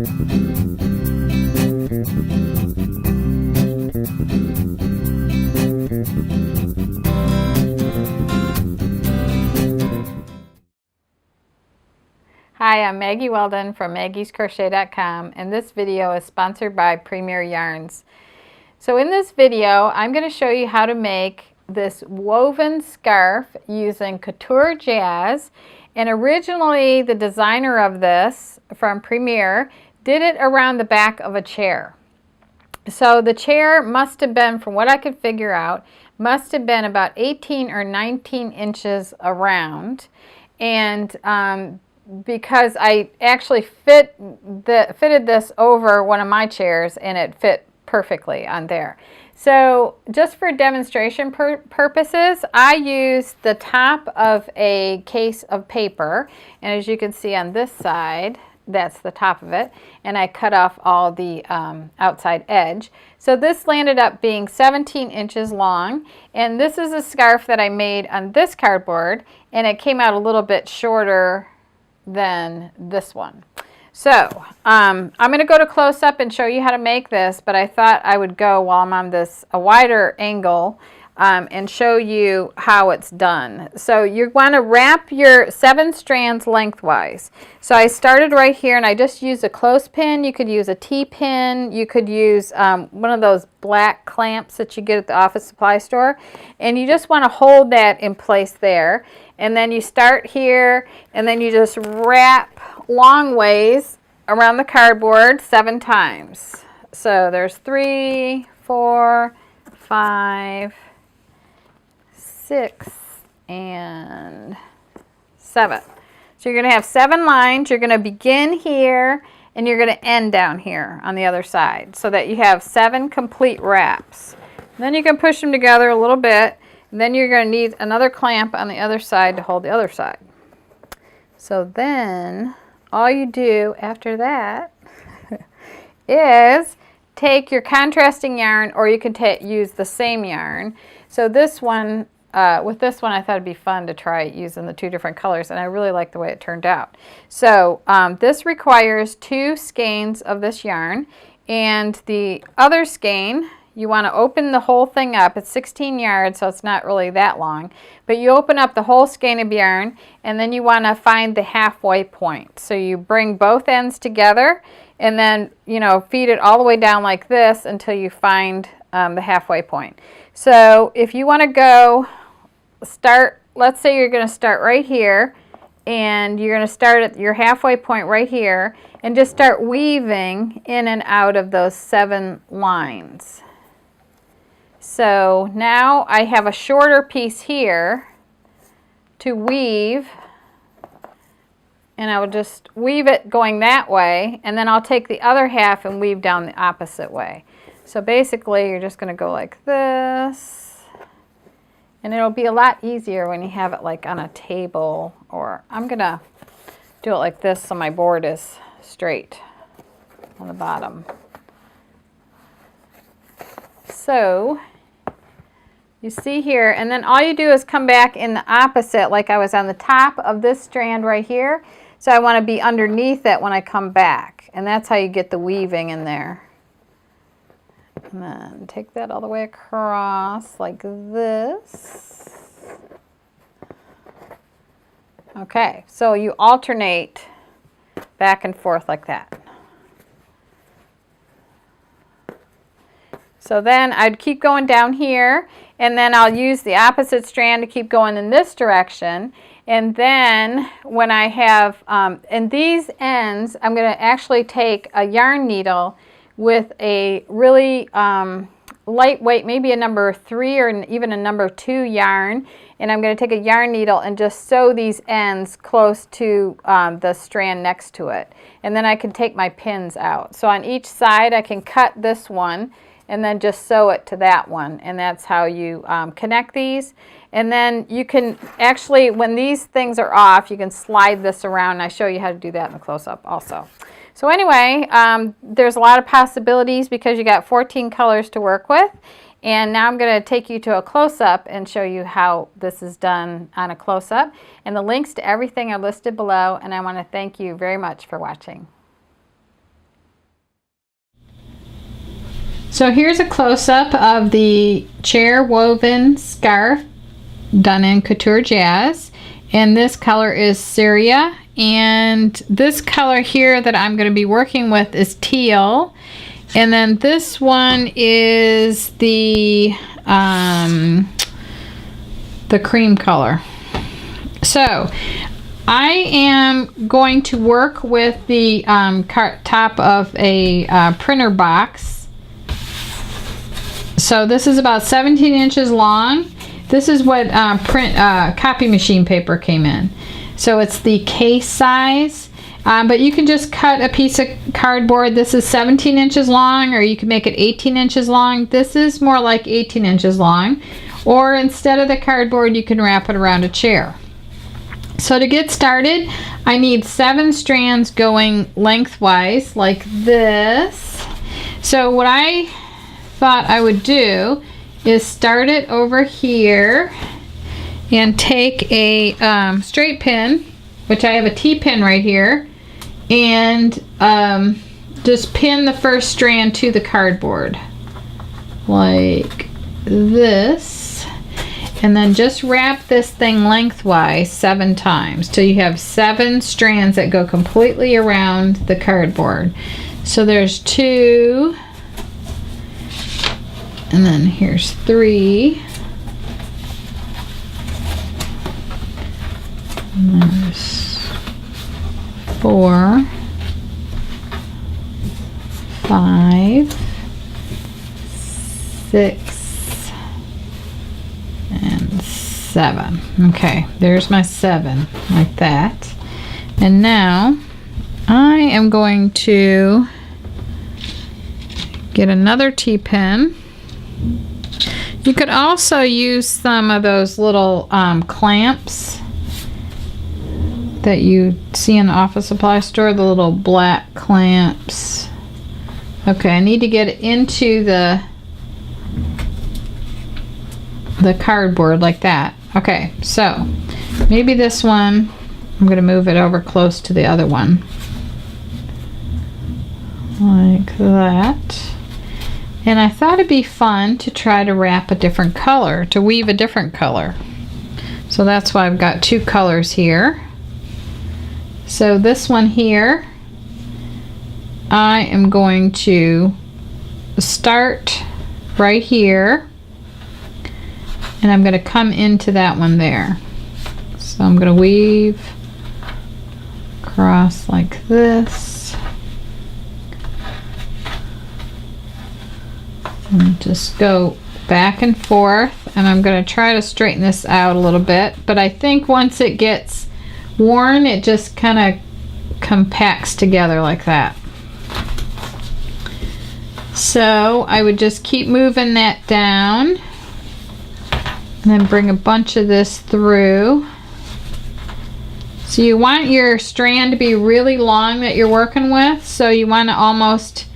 Hi, I'm Maggie Weldon from maggiescrochet.com, and this video is sponsored by Premier Yarns. So in this video, I'm going to show you how to make this woven scarf using Couture Jazz. And originally, the designer of this from Premier did it around the back of a chair. So the chair must have been, from what I could figure out, must have been about 18 or 19 inches around. And because I actually fitted this over one of my chairs, and it fit perfectly on there. So just for demonstration purposes, I used the top of a case of paper, and as you can see on this side, that's the top of it, and I cut off all the outside edge. So this landed up being 17 inches long, and this is a scarf that I made on this cardboard, and it came out a little bit shorter than this one. So I'm going to go to close up and show you how to make this, but I thought I would go while I'm on a wider angle and show you how it's done. So you want to wrap your 7 strands lengthwise. So I started right here, and I just used a clothespin. You could use a T-pin. You could use one of those black clamps that you get at the office supply store, and you just want to hold that in place there. And then you start here, and then you just wrap long ways around the cardboard 7 times. So there's 3, 4, 5, 6, and 7. So you're going to have 7 lines. You're going to begin here, and you're going to end down here on the other side, so that you have 7 complete wraps. And then you can push them together a little bit. And then you're going to need another clamp on the other side to hold the other side. So then all you do after that is take your contrasting yarn, or you can use the same yarn. So this one, with this one, I thought it'd be fun to try using the 2 different colors, and I really like the way it turned out. So this requires 2 skeins of this yarn, and the other skein, you want to open the whole thing up. It's 16 yards, so it's not really that long. But you open up the whole skein of yarn, and then you want to find the halfway point. So you bring both ends together, and then, feed it all the way down like this until you find the halfway point. So if you want to let's say you're going to start right here, and you're going to start at your halfway point right here, and just start weaving in and out of those 7 lines. So now I have a shorter piece here to weave, and I will just weave it going that way, and then I'll take the other half and weave down the opposite way. So basically you're just going to go like this, and it'll be a lot easier when you have it like on a table, or I'm going to do it like this so my board is straight on the bottom. So you see here, and then all you do is come back in the opposite, like I was on the top of this strand right here. So I want to be underneath it when I come back, and that's how you get the weaving in there. And then take that all the way across like this. Okay, so you alternate back and forth like that. So then I'd keep going down here, and then I'll use the opposite strand to keep going in this direction. And then when I have, in these ends, I'm going to actually take a yarn needle with a really lightweight, maybe a number 3 or even a number 2 yarn. And I'm going to take a yarn needle and just sew these ends close to the strand next to it. And then I can take my pins out. So on each side I can cut this one and then just sew it to that one, and that's how you connect these. And then you can actually, when these things are off, you can slide this around, and I show you how to do that in the close-up also. So anyway, there's a lot of possibilities because you got 14 colors to work with. And now I'm going to take you to a close-up and show you how this is done on a close-up. And the links to everything are listed below, and I want to thank you very much for watching. So here's a close-up of the chair woven scarf done in Couture Jazz, and this color is Syria, and this color here that I'm going to be working with is teal, and then this one is the cream color. So I am going to work with the top of a printer box. So this is about 17 inches long. This is what copy machine paper came in. So it's the case size, but you can just cut a piece of cardboard. This is 17 inches long, or you can make it 18 inches long. This is more like 18 inches long. Or instead of the cardboard, you can wrap it around a chair. So to get started, I need 7 strands going lengthwise like this. So what I thought I would do is start it over here and take a straight pin, which I have a T-pin right here, and just pin the first strand to the cardboard like this. And then just wrap this thing lengthwise 7 times till you have 7 strands that go completely around the cardboard. So there's 2, and then here's 3, and there's 4, 5, 6, and 7. Okay, there's my 7 like that. And now I am going to get another T-pin. You could also use some of those little clamps that you see in the office supply store, the little black clamps. Okay, I need to get it into the cardboard like that. Okay, so maybe this one, I'm going to move it over close to the other one like that. And I thought it'd be fun to try to wrap a different color, to weave a different color. So that's why I've got 2 colors here. So this one here, I am going to start right here, and I'm going to come into that one there. So I'm going to weave across like this, and just go back and forth, and I'm going to try to straighten this out a little bit, but I think once it gets worn, it just kind of compacts together like that. So I would just keep moving that down, and then bring a bunch of this through. So you want your strand to be really long that you're working with, so you want to almost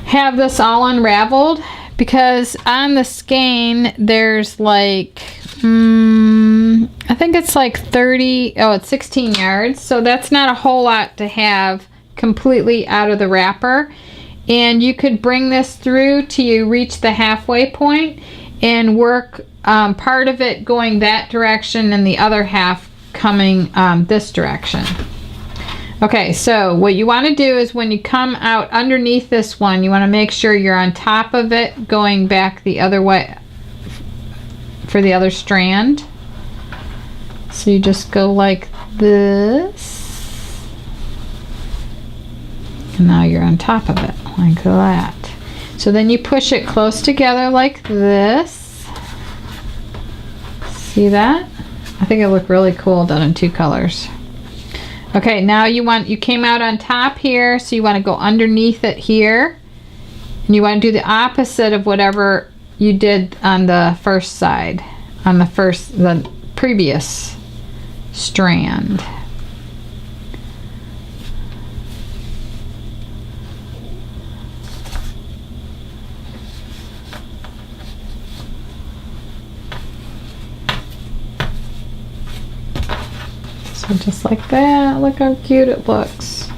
have this all unraveled, because on the skein there's like I think it's like 30, oh, it's 16 yards, so that's not a whole lot to have completely out of the wrapper. And you could bring this through till you reach the halfway point and work part of it going that direction and the other half coming this direction. Okay, so what you want to do is when you come out underneath this one, you want to make sure you're on top of it going back the other way for the other strand. So you just go like this, and now you're on top of it like that. So then you push it close together like this. See that? I think it looked really cool done in 2 colors. Okay, now you came out on top here, so you want to go underneath it here, and you want to do the opposite of whatever you did on the first side, on the previous strand. So just like that, look how cute it looks.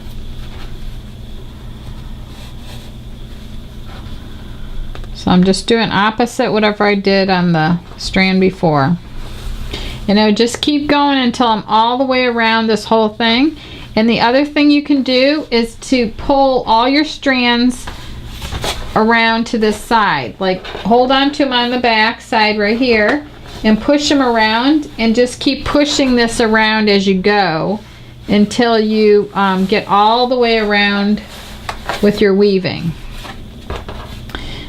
So I'm just doing opposite whatever I did on the strand before. And I would just keep going until I'm all the way around this whole thing. And the other thing you can do is to pull all your strands around to this side. Like hold on to them on the back side right here and push them around, and just keep pushing this around as you go until you get all the way around with your weaving.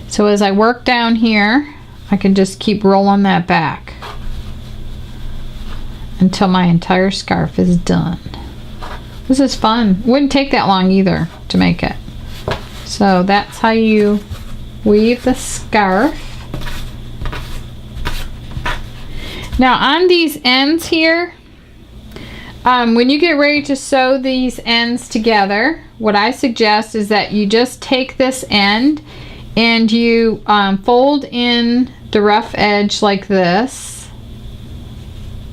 So as I work down here, I can just keep rolling that back until my entire scarf is done. This is fun. Wouldn't take that long either to make it. So that's how you weave the scarf. Now on these ends here, when you get ready to sew these ends together, what I suggest is that you just take this end and you fold in the rough edge like this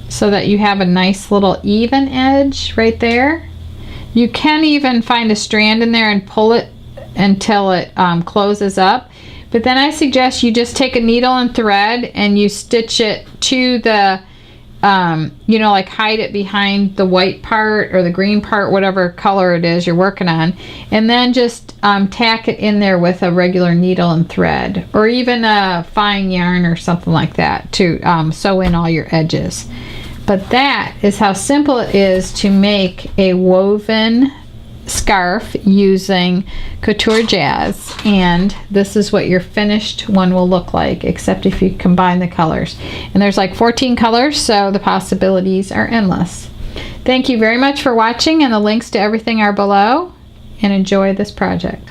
so that you have a nice little even edge right there. You can even find a strand in there and pull it until it closes up. But then I suggest you just take a needle and thread and you stitch it to the, you know, like hide it behind the white part or the green part, whatever color it is you're working on. And then just tack it in there with a regular needle and thread, or even a fine yarn or something like that to sew in all your edges. But that is how simple it is to make a woven scarf using Couture Jazz, and this is what your finished one will look like, except if you combine the colors. And there's like 14 colors, so the possibilities are endless. Thank you very much for watching, and the links to everything are below, and enjoy this project.